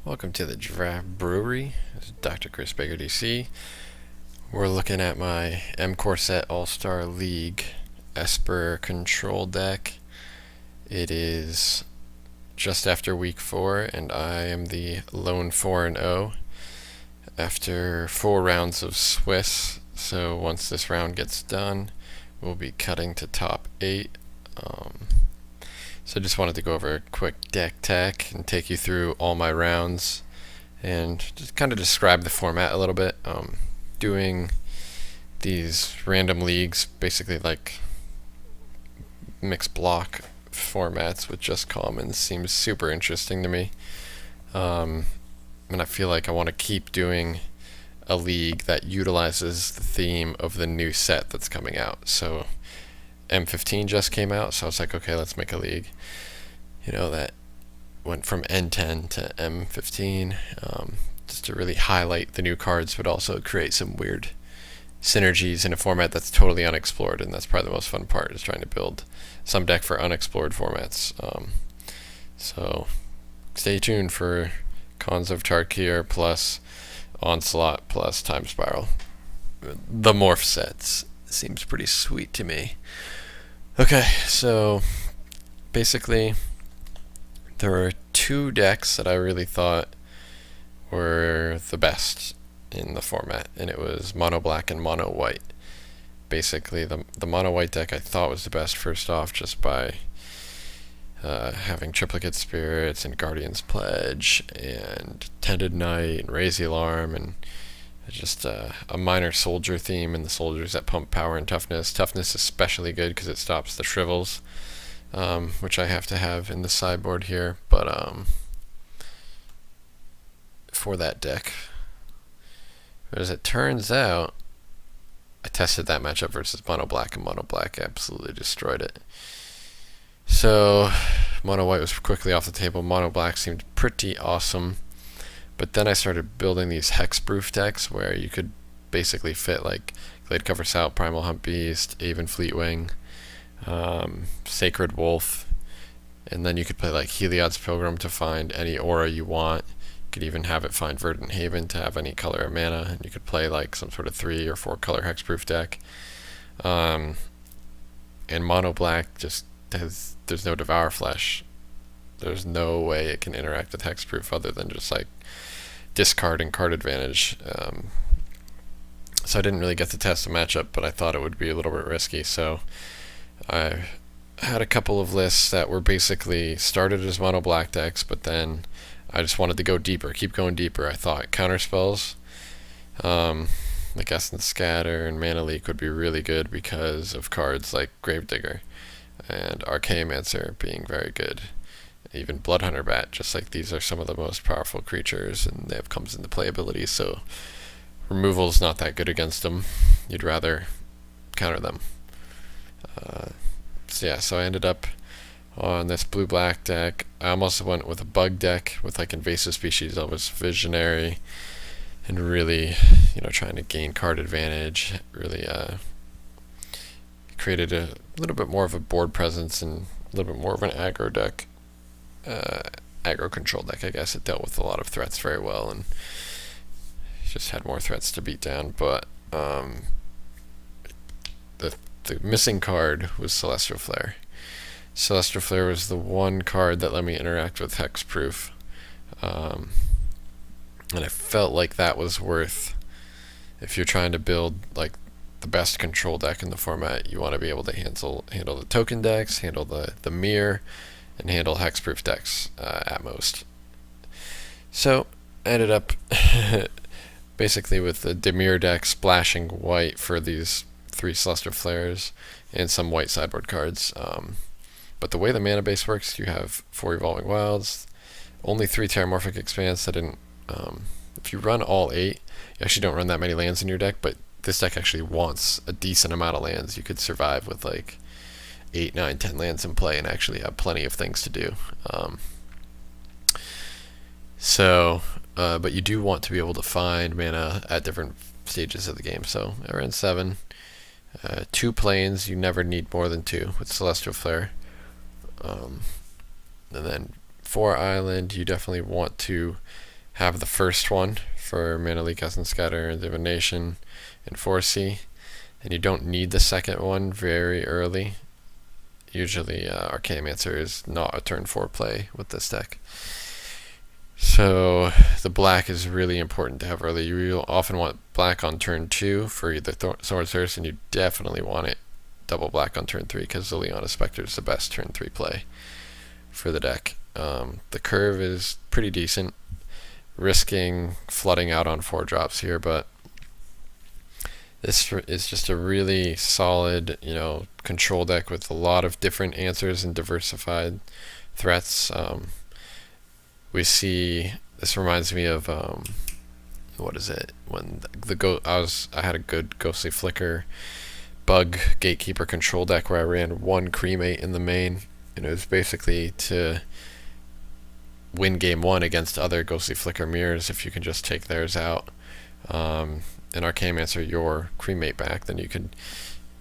Welcome to the Draft Brewery. This is Dr. Chris Baker, DC. We're looking at my M Corset All-Star League Esper Control deck. It is just after week 4, and I am the lone 4-0 after 4 rounds of Swiss. So once this round gets done, we'll be cutting to top 8. So I just wanted to go over a quick deck tech and take you through all my rounds and just kind of describe the format a little bit. Doing these random leagues, basically like mixed block formats with just commons, seems super interesting to me. And I feel like I want to keep doing a league that utilizes the theme of the new set that's coming out. So M15 just came out, so I was like, okay, let's make a league, that went from N10 to M15, just to really highlight the new cards, but also create some weird synergies in a format that's totally unexplored, and that's probably the most fun part, is trying to build some deck for unexplored formats. So stay tuned for Khans of Tarkir plus Onslaught plus Time Spiral. The morph sets seems pretty sweet to me. Okay, so basically there were 2 decks that I really thought were the best in the format, and it was mono black and mono white. Basically, the mono white deck I thought was the best, first off, just by having Triplicate Spirits and Guardian's Pledge and Tended Knight and Raise the Alarm, and just a minor soldier theme, and the soldiers that pump power and toughness. Toughness especially good because it stops the shrivels, which I have to have in the sideboard here. But for that deck, as it turns out, I tested that matchup versus mono black, and mono black absolutely destroyed it. So mono white was quickly off the table. Mono black seemed pretty awesome. But then I started building these hexproof decks where you could basically fit like Gladecover Scout, Primal Hunt Beast, Aven Fleetwing, Sacred Wolf, and then you could play like Heliod's Pilgrim to find any aura you want. You could even have it find Verdant Haven to have any color of mana, and you could play like some sort of 3 or 4 color hexproof deck. And mono black just there's no Devour Flesh. There's no way it can interact with hexproof other than just like discard and card advantage. So I didn't really get to test the matchup, but I thought it would be a little bit risky. So I had a couple of lists that were basically started as mono black decks, but then I just wanted to go deeper, keep going deeper. I thought counter spells, like Essence Scatter and Mana Leak would be really good because of cards like Gravedigger and Archaeomancer being very good. Even Bloodhunter Bat, just like these are some of the most powerful creatures, and they have comes into playability, so removal's not that good against them. You'd rather counter them. So I ended up on this blue-black deck. I almost went with a bug deck with like invasive species. I was visionary and really, trying to gain card advantage. Really created a little bit more of a board presence and a little bit more of an aggro deck. Aggro control deck, I guess. It dealt with a lot of threats very well and just had more threats to beat down. But the missing card was Celestial Flare. Celestial Flare was the one card that let me interact with hexproof, and I felt like that was worth, if you're trying to build like the best control deck in the format, you want to be able to handle the token decks, handle the mirror, and handle hexproof decks at most. So I ended up basically with the Dimir deck splashing white for these 3 Celestial Flares and some white sideboard cards. But the way the mana base works, you have 4 Evolving Wilds, only 3 Terramorphic Expanse. If you run all 8, you actually don't run that many lands in your deck, but this deck actually wants a decent amount of lands. You could survive with like 8, 9, 10 lands in play and actually have plenty of things to do. But you do want to be able to find mana at different stages of the game. So I ran 7. 2 planes, you never need more than 2 with Celestial Flare. And then 4 island, you definitely want to have the first one for Mana Leak, Essence Scatter, Divination, and 4C, and you don't need the second one very early. Usually Archaeomancer is not a turn 4 play with this deck. So the black is really important to have early. You often want black on turn 2 for either Sword Source, and you definitely want it double black on turn 3 because the Leona Spectre is the best turn 3 play for the deck. The curve is pretty decent, risking flooding out on 4 drops here, but this is just a really solid, control deck with a lot of different answers and diversified threats. We see, this reminds me of what is it? When I had a good Ghostly Flicker bug gatekeeper control deck where I ran one Cremate in the main, and it was basically to win game 1 against other Ghostly Flicker mirrors if you can just take theirs out. And Archaeomancer your Cremate back, then you could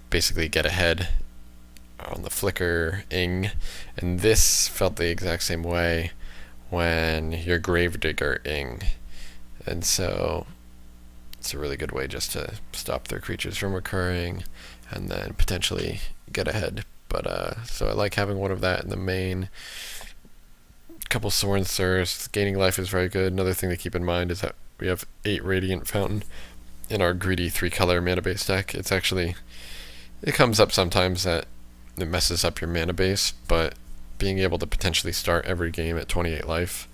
basically get ahead on the Flicker-ing. And this felt the exact same way when your Gravedigger-ing. And so it's a really good way just to stop their creatures from recurring and then potentially get ahead. But so I like having one of that in the main. A couple Sword Thirst. Gaining life is very good. Another thing to keep in mind is that we have 8 Radiant Fountain in our greedy 3-color mana base deck. It comes up sometimes that it messes up your mana base, but being able to potentially start every game at 28 life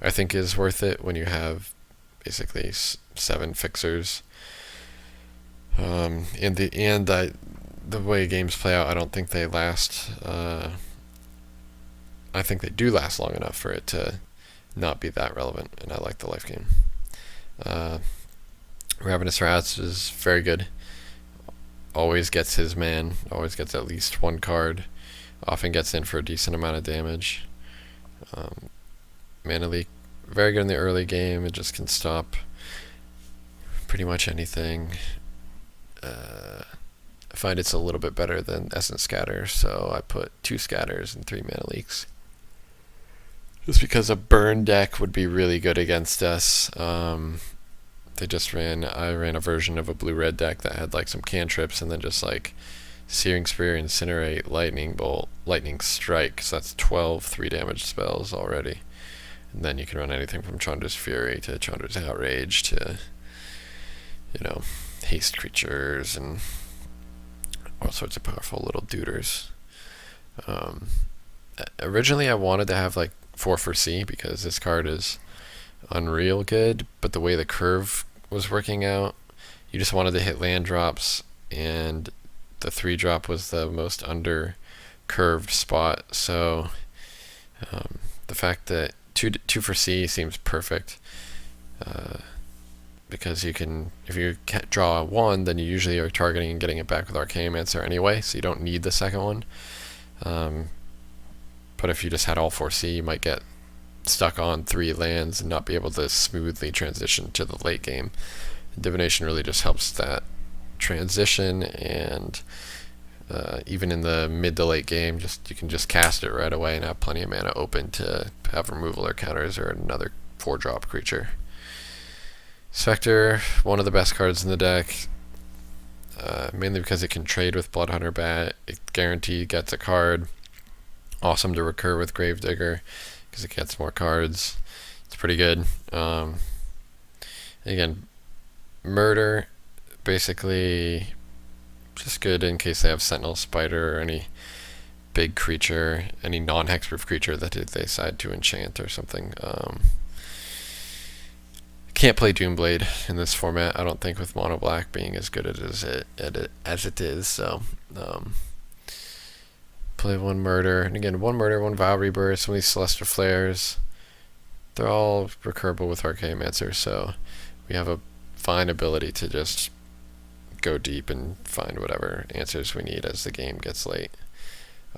I think is worth it when you have basically 7 fixers. The way games play out, I don't think they last. I think they do last long enough for it to not be that relevant, and I like the life gain. Ravenous Rats is very good. Always gets his man, always gets at least 1 card, often gets in for a decent amount of damage. Mana Leak, very good in the early game. It just can stop pretty much anything. I find it's a little bit better than Essence Scatter, so I put 2 Scatters and 3 Mana Leaks. Just because a burn deck would be really good against us. I ran a version of a blue-red deck that had like some cantrips and then just like Searing Spear, Incinerate, Lightning Bolt, Lightning Strike, so that's 12 3-damage spells already. And then you can run anything from Chandra's Fury to Chandra's Outrage to, haste creatures and all sorts of powerful little duders. Originally I wanted to have like 4 for C because this card is unreal good, but the way the curve was working out, you just wanted to hit land drops, and the 3-drop was the most under curved spot. So the fact that 2 for C seems perfect, because you can, if you can't draw 1, then you usually are targeting and getting it back with Archaeomancer anyway, so you don't need the second one. But if you just had all 4C, you might get stuck on 3 lands and not be able to smoothly transition to the late game. Divination really just helps that transition, and even in the mid to late game, you can just cast it right away and have plenty of mana open to have removal or counters or another 4-drop creature. Spectre, one of the best cards in the deck, mainly because it can trade with Bloodhunter Bat. It guaranteed gets a card. Awesome to recur with Gravedigger because it gets more cards. It's pretty good. Again, Murder, basically just good in case they have Sentinel Spider or any big creature, any non-hexproof creature that they decide to enchant or something. Can't play Doomblade in this format, I don't think, with Mono Black being as good as it is. So play 1 Murder, and again, 1 Murder, 1 Vow Rebirth, some of these Celestial Flares, they're all recurable with Archaeomancer, so we have a fine ability to just go deep and find whatever answers we need as the game gets late.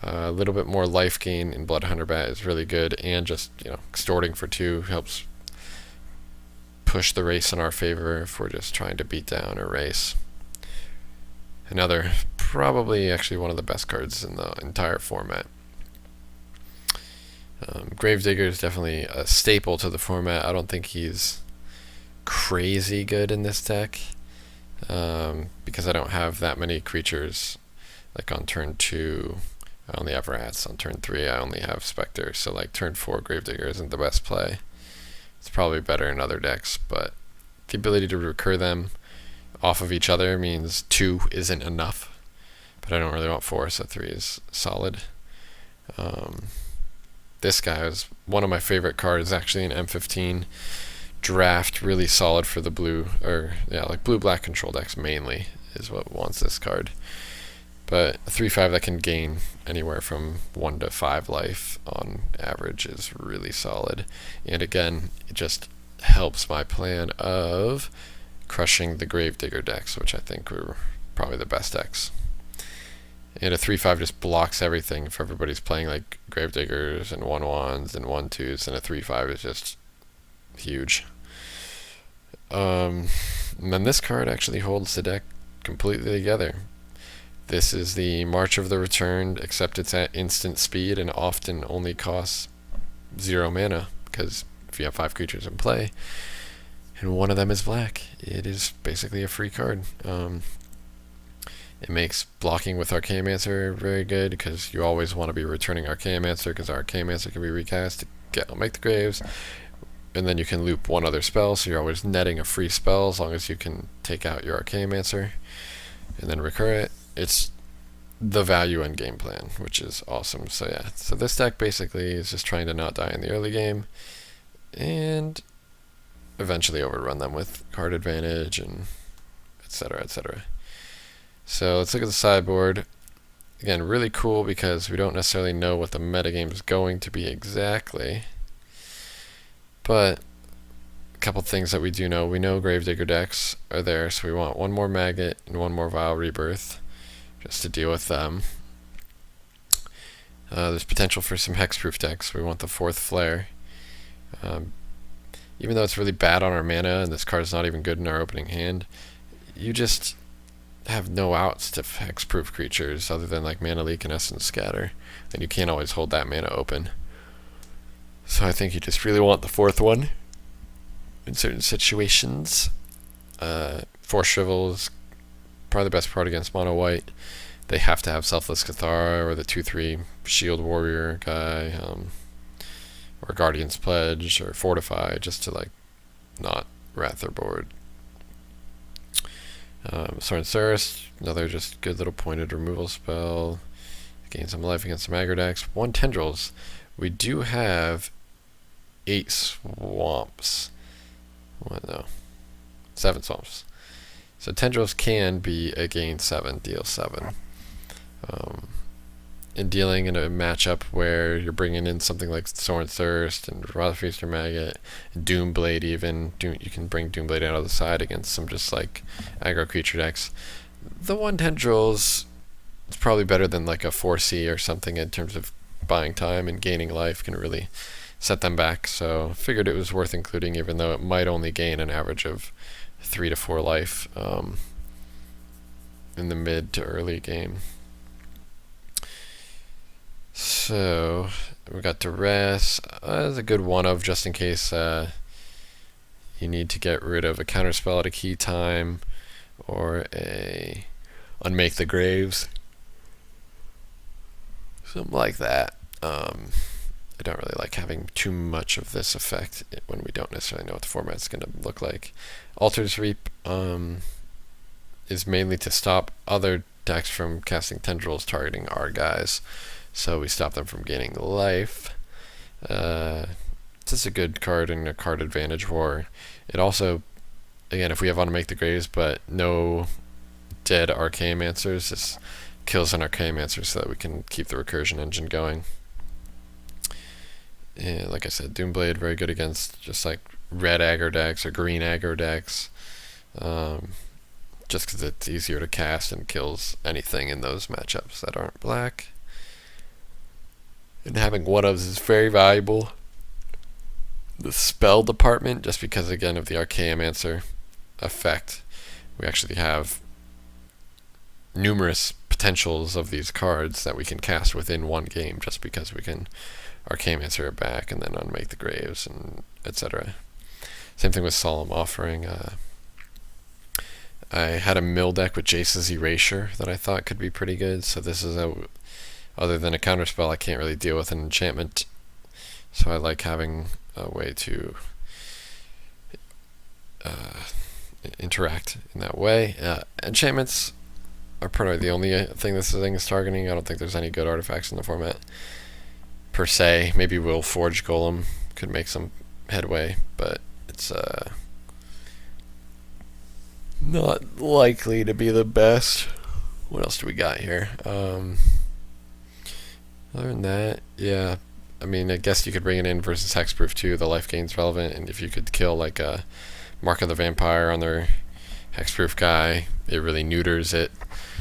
A little bit more life gain in Bloodhunter Bat is really good, and just extorting for 2 helps push the race in our favor if we're just trying to beat down a race. Another, probably actually one of the best cards in the entire format. Gravedigger is definitely a staple to the format. I don't think he's crazy good in this deck, because I don't have that many creatures. Like on turn 2, I only have rats. On turn 3, I only have Spectre. So like turn 4, Gravedigger isn't the best play. It's probably better in other decks, but the ability to recur them off of each other means 2 isn't enough. But I don't really want 4, so 3 is solid. This guy is one of my favorite cards, actually, in M15 draft. Really solid for the blue, or yeah, like blue-black control decks mainly is what wants this card. But a 3/5 that can gain anywhere from 1 to 5 life on average is really solid. And again, it just helps my plan of crushing the Gravedigger decks, which I think were probably the best decks. And a 3/5 just blocks everything if everybody's playing like Gravediggers and 1/1s and 1/2s, and a 3/5 is just huge. And then this card actually holds the deck completely together. This is the March of the Returned, except it's at instant speed and often only costs 0 mana, because if you have 5 creatures in play and one of them is black, it is basically a free card. It makes blocking with Archaeomancer very good, because you always want to be returning Archaeomancer, because Archaeomancer can be recast to make the graves, and then you can loop one other spell, so you're always netting a free spell as long as you can take out your Archaeomancer and then recur it. It's the value end game plan, which is awesome. So yeah, so this deck basically is just trying to not die in the early game and eventually overrun them with card advantage and etc, etc. So let's look at the sideboard. Again, really cool because we don't necessarily know what the metagame is going to be exactly. But a couple things that we do know. We know Gravedigger decks are there, so we want one more Maggot and one more Vile Rebirth just to deal with them. There's potential for some hexproof decks. We want the 4th Flare. Even though it's really bad on our mana and this card's not even good in our opening hand, you just have no outs to hexproof creatures other than like Mana Leak and Essence Scatter, and you can't always hold that mana open. So I think you just really want the 4th one in certain situations. Force Shrivel is probably the best part against mono white. They have to have Selfless Cathara or the 2/3 Shield Warrior guy, or Guardian's Pledge or Fortify, just to like not wrath their board. Sorin Surus, another just good little pointed removal spell. Gain some life against some aggro decks. 1 Tendrils. We do have 8 swamps. What, no. 7 swamps. So Tendrils can be a gain 7, deal 7. In dealing in a matchup where you're bringing in something like Sorin Thirst and Rotherfeaster Maggot, and Doomblade even, you can bring Doomblade out of the side against some just like aggro creature decks. The 1 Tendrils is probably better than like a 4C or something in terms of buying time, and gaining life can really set them back. So figured it was worth including, even though it might only gain an average of 3 to 4 life in the mid to early game. So we got Duress as a good one of, just in case you need to get rid of a counterspell at a key time, or a Unmake the Graves, something like that. I don't really like having too much of this effect when we don't necessarily know what the format's going to look like. Altar's Reap is mainly to stop other decks from casting Tendrils targeting our guys, so we stop them from gaining life. This is a good card in a card advantage war. It also, again, if we have Unmake the Graves but no dead Archaeomancers, this kills an Archaeomancer so that we can keep the recursion engine going. And like I said, Doomblade very good against just like red aggro decks or green aggro decks, just because it's easier to cast and kills anything in those matchups that aren't black. And having one of those is very valuable. The spell department, just because again of the Archaeomancer effect, we actually have numerous potentials of these cards that we can cast within one game, just because we can Archaeomancer back, and then unmake the graves, and etc. Same thing with Solemn Offering. I had a mill deck with Jace's Erasure that I thought could be pretty good, so this is other than a counterspell, I can't really deal with an enchantment, so I like having a way to interact in that way. Enchantments are probably the only thing this thing is targeting. I don't think there's any good artifacts in the format per se. Maybe Will Forge Golem could make some headway, but it's not likely to be the best. What else do we got here? Other than that, yeah, I mean, I guess you could bring it in versus Hexproof too. The life gain's relevant, and if you could kill like a Mark of the Vampire on their Hexproof guy, it really neuters it.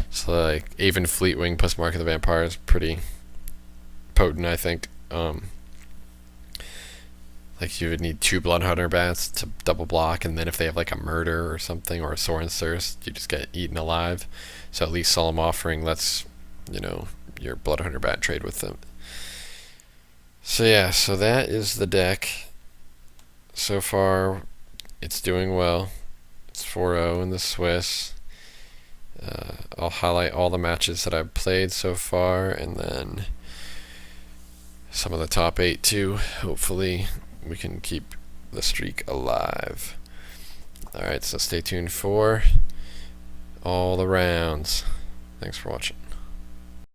So like Aven Fleetwing plus Mark of the Vampire is pretty potent, I think. Like you would need 2 Bloodhunter Bats to double block, and then if they have like a Murder or something, or a Sorin's Thirst, you just get eaten alive. So at least Solemn Offering lets, you know, your Bloodhunter Bat trade with them. So yeah, so that is the deck. So far, it's doing well. It's 4-0 in the Swiss. I'll highlight all the matches that I've played so far, and then some of the top 8 too. Hopefully we can keep the streak alive. Alright, so stay tuned for all the rounds. Thanks for watching.